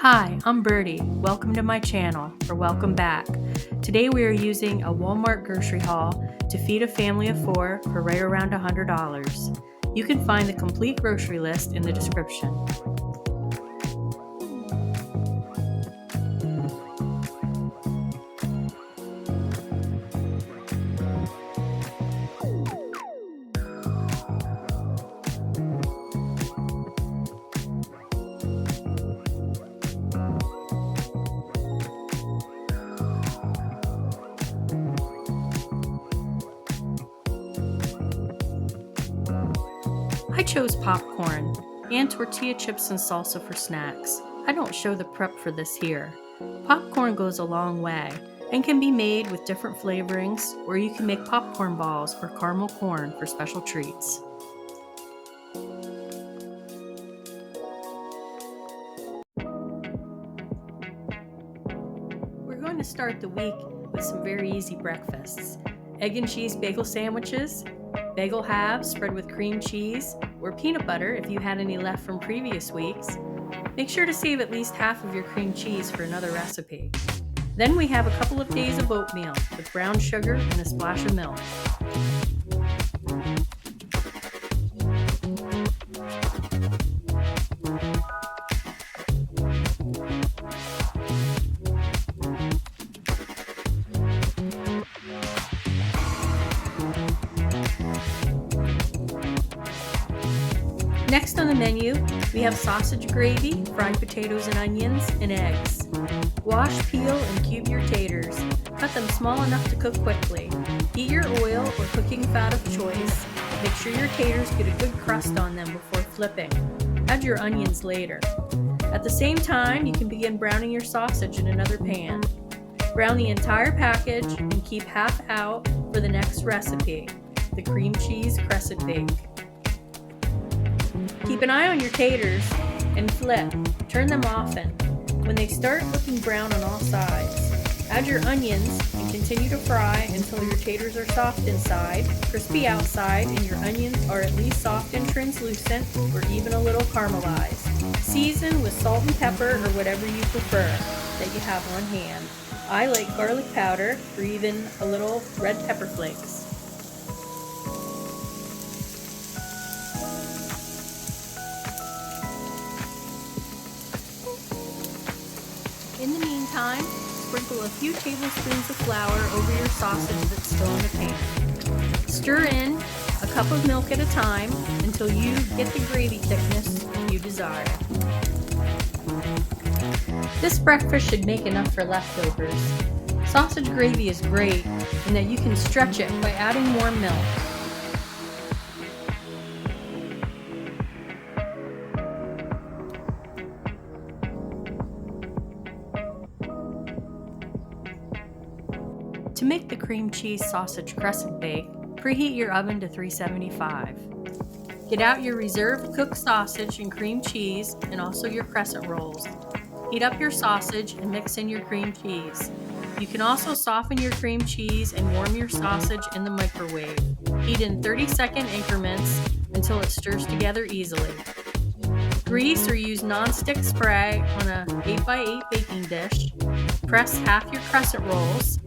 Hi, I'm Birdie. Welcome to my channel, or welcome back. Today we are using a Walmart grocery haul to feed a family of 4 for right around $100. You can find the complete grocery list in the description. I chose popcorn and tortilla chips and salsa for snacks. I don't show the prep for this here. Popcorn goes a long way and can be made with different flavorings, or you can make popcorn balls or caramel corn for special treats. We're going to start the week with some very easy breakfasts. Egg and cheese bagel sandwiches, bagel halves spread with cream cheese or peanut butter if you had any left from previous weeks. Make sure to save at least half of your cream cheese for another recipe. Then we have a couple of days of oatmeal with brown sugar and a splash of milk. Next on the menu, we have sausage gravy, fried potatoes and onions, and eggs. Wash, peel, and cube your taters. Cut them small enough to cook quickly. Heat your oil or cooking fat of choice. Make sure your taters get a good crust on them before flipping. Add your onions later. At the same time, you can begin browning your sausage in another pan. Brown the entire package and keep half out for the next recipe, the cream cheese crescent bake. Keep an eye on your taters and flip. Turn them often. When they start looking brown on all sides, add your onions and continue to fry until your taters are soft inside, crispy outside, and your onions are at least soft and translucent or even a little caramelized. Season with salt and pepper or whatever you prefer that you have on hand. I like garlic powder or even a little red pepper flakes. In the meantime, sprinkle a few tablespoons of flour over your sausage that's still in the pan. Stir in a cup of milk at a time until you get the gravy thickness you desire. This breakfast should make enough for leftovers. Sausage gravy is great in that you can stretch it by adding more milk. To make the cream cheese sausage crescent bake, preheat your oven to 375. Get out your reserved cooked sausage and cream cheese and also your crescent rolls. Heat up your sausage and mix in your cream cheese. You can also soften your cream cheese and warm your sausage in the microwave. Heat in 30-second increments until it stirs together easily. Grease or use non-stick spray on a 8x8 baking dish. Press half your crescent rolls.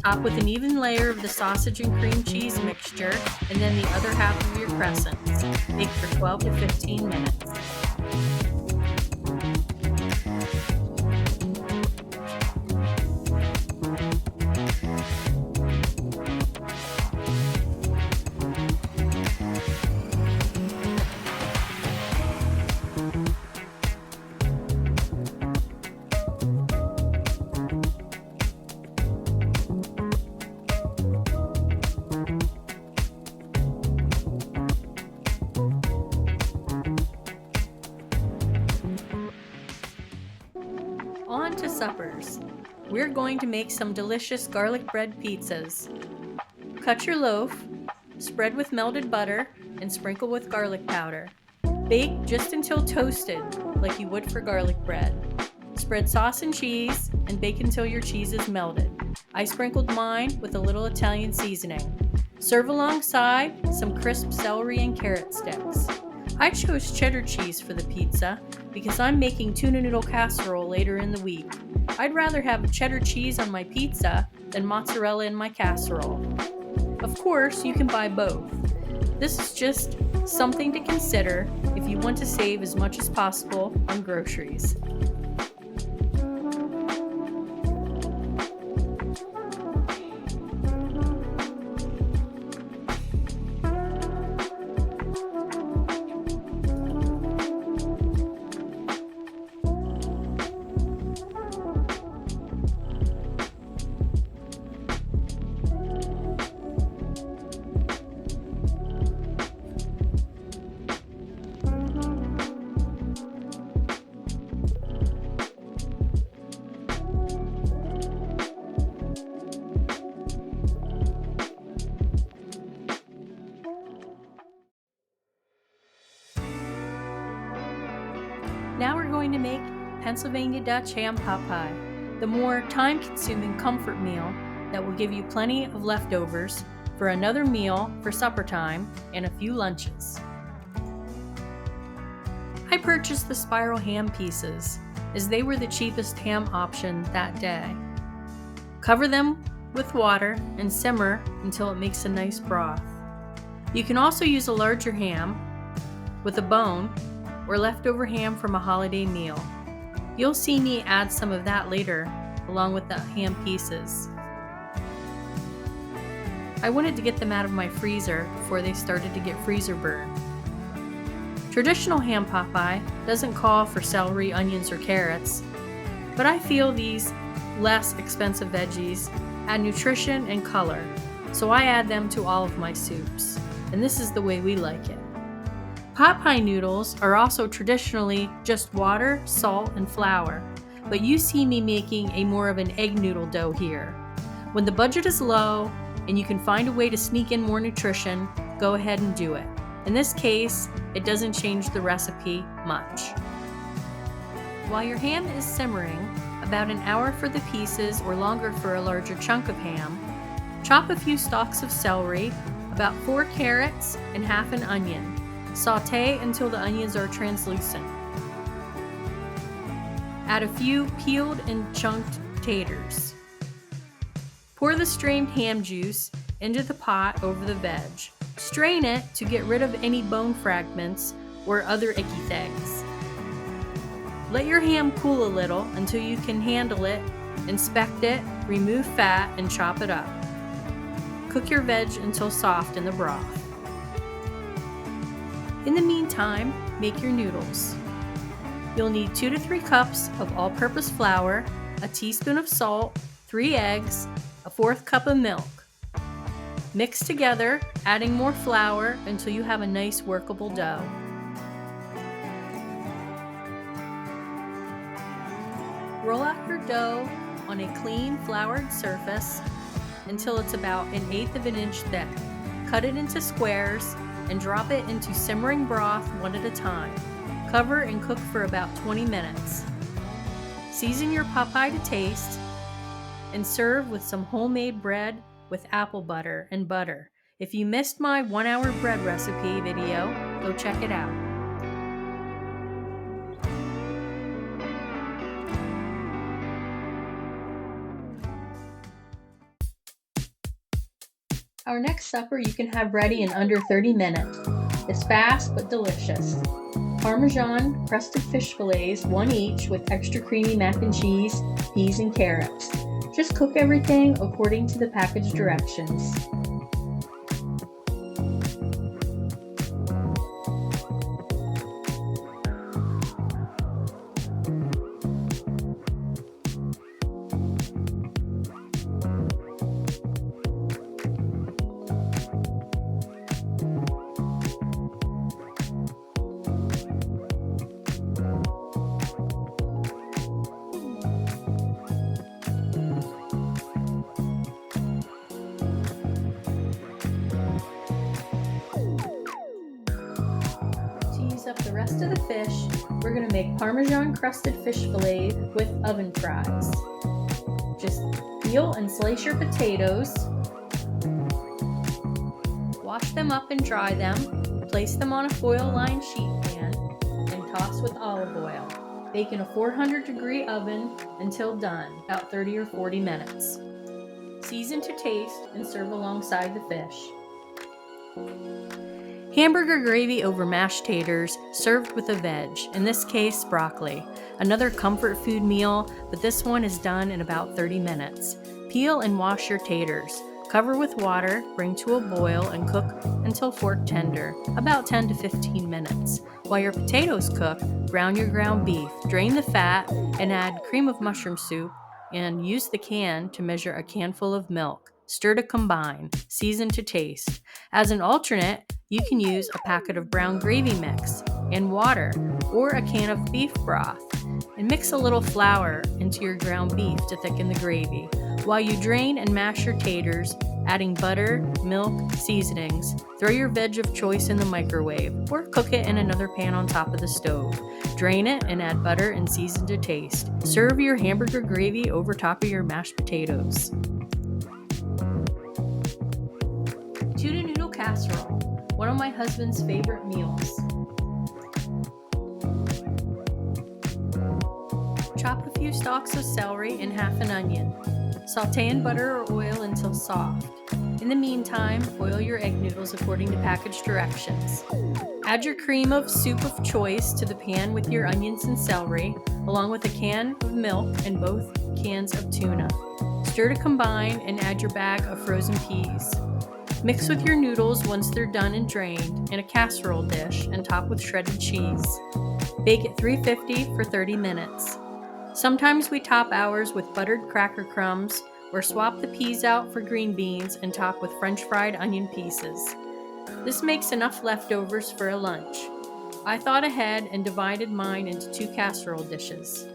Top with an even layer of the sausage and cream cheese mixture, and then the other half of your crescents. Bake for 12 to 15 minutes. On to suppers. We're going to make some delicious garlic bread pizzas. Cut your loaf, spread with melted butter, and sprinkle with garlic powder. Bake just until toasted, like you would for garlic bread. Spread sauce and cheese, and bake until your cheese is melted. I sprinkled mine with a little Italian seasoning. Serve alongside some crisp celery and carrot sticks. I chose cheddar cheese for the pizza because I'm making tuna noodle casserole later in the week. I'd rather have cheddar cheese on my pizza than mozzarella in my casserole. Of course, you can buy both. This is just something to consider if you want to save as much as possible on groceries. Now we're going to make Pennsylvania Dutch ham pot pie, the more time-consuming comfort meal that will give you plenty of leftovers for another meal for supper time and a few lunches. I purchased the spiral ham pieces as they were the cheapest ham option that day. Cover them with water and simmer until it makes a nice broth. You can also use a larger ham with a bone or leftover ham from a holiday meal. You'll see me add some of that later, along with the ham pieces. I wanted to get them out of my freezer before they started to get freezer burn. Traditional ham pot pie doesn't call for celery, onions, or carrots, but I feel these less expensive veggies add nutrition and color, so I add them to all of my soups, and this is the way we like it. Pot pie noodles are also traditionally just water, salt, and flour, but you see me making a more of an egg noodle dough here. When the budget is low and you can find a way to sneak in more nutrition, go ahead and do it. In this case, it doesn't change the recipe much. While your ham is simmering, about an hour for the pieces or longer for a larger chunk of ham, chop a few stalks of celery, about 4 carrots, and half an onion. Sauté until the onions are translucent. Add a few peeled and chunked taters. Pour the strained ham juice into the pot over the veg. Strain it to get rid of any bone fragments or other icky things. Let your ham cool a little until you can handle it, inspect it, remove fat, and chop it up. Cook your veg until soft in the broth. In the meantime, make your noodles. You'll need 2 to 3 cups of all-purpose flour, a teaspoon of salt, 3 eggs, a 1/4 cup of milk. Mix together, adding more flour until you have a nice workable dough. Roll out your dough on a clean floured surface until it's about 1/8 of an inch thick. Cut it into squares and drop it into simmering broth one at a time. Cover and cook for about 20 minutes. Season your pot pie to taste and serve with some homemade bread with apple butter and butter. If you missed my 1-hour bread recipe video, go check it out. Our next supper you can have ready in under 30 minutes. It's fast but delicious. Parmesan crusted fish fillets, 1 each, with extra creamy mac and cheese, peas, and carrots. Just cook everything according to the package directions. Up the rest of the fish, we're going to make Parmesan crusted fish fillets with oven fries. Just peel and slice your potatoes, wash them up and dry them, Place them on a foil-lined sheet pan and toss with olive oil. Bake in a 400-degree oven until done, about 30 or 40 minutes. Season to taste and serve alongside the fish. Hamburger gravy over mashed taters, served with a veg, in this case broccoli. Another comfort food meal, but this one is done in about 30 minutes. Peel and wash your taters. Cover with water, bring to a boil, and cook until fork tender, about 10 to 15 minutes. While your potatoes cook, brown your ground beef, drain the fat, and add cream of mushroom soup, and use the can to measure a canful of milk. Stir to combine, season to taste. As an alternate, you can use a packet of brown gravy mix and water, or a can of beef broth, and mix a little flour into your ground beef to thicken the gravy. While you drain and mash your taters, adding butter, milk, seasonings, throw your veg of choice in the microwave, or cook it in another pan on top of the stove. Drain it and add butter and season to taste. Serve your hamburger gravy over top of your mashed potatoes. Tuna noodle casserole, one of my husband's favorite meals. Chop a few stalks of celery and half an onion. Sauté in butter or oil until soft. In the meantime, boil your egg noodles according to package directions. Add your cream of soup of choice to the pan with your onions and celery, along with a can of milk and both cans of tuna. Stir to combine and add your bag of frozen peas. Mix with your noodles once they're done and drained in a casserole dish and top with shredded cheese. Bake at 350 for 30 minutes. Sometimes we top ours with buttered cracker crumbs or swap the peas out for green beans and top with French fried onion pieces. This makes enough leftovers for a lunch. I thought ahead and divided mine into 2 casserole dishes.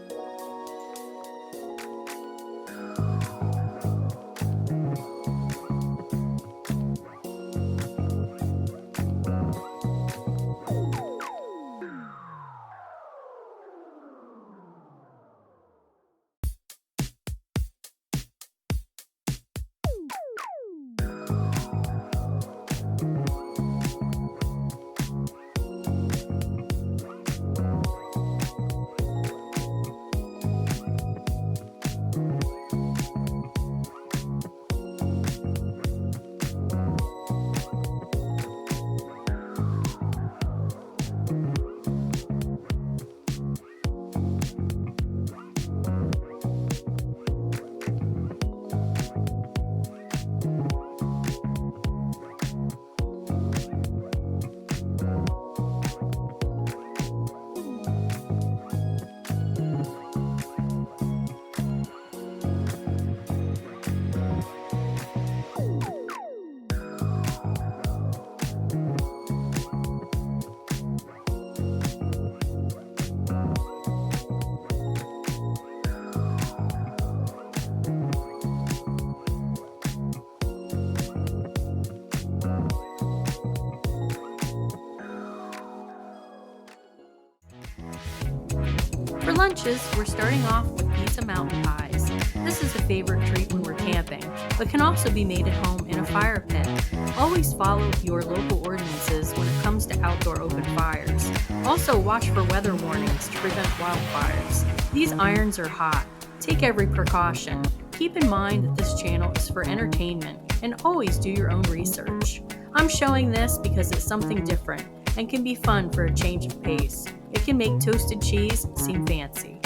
For lunches, we're starting off with pizza mountain pies. This is a favorite treat when we're camping, but can also be made at home in a fire pit. Always follow your local ordinances when it comes to outdoor open fires. Also, watch for weather warnings to prevent wildfires. These irons are hot. Take every precaution. Keep in mind that this channel is for entertainment, and always do your own research. I'm showing this because it's something different and can be fun for a change of pace. It can make toasted cheese seem fancy.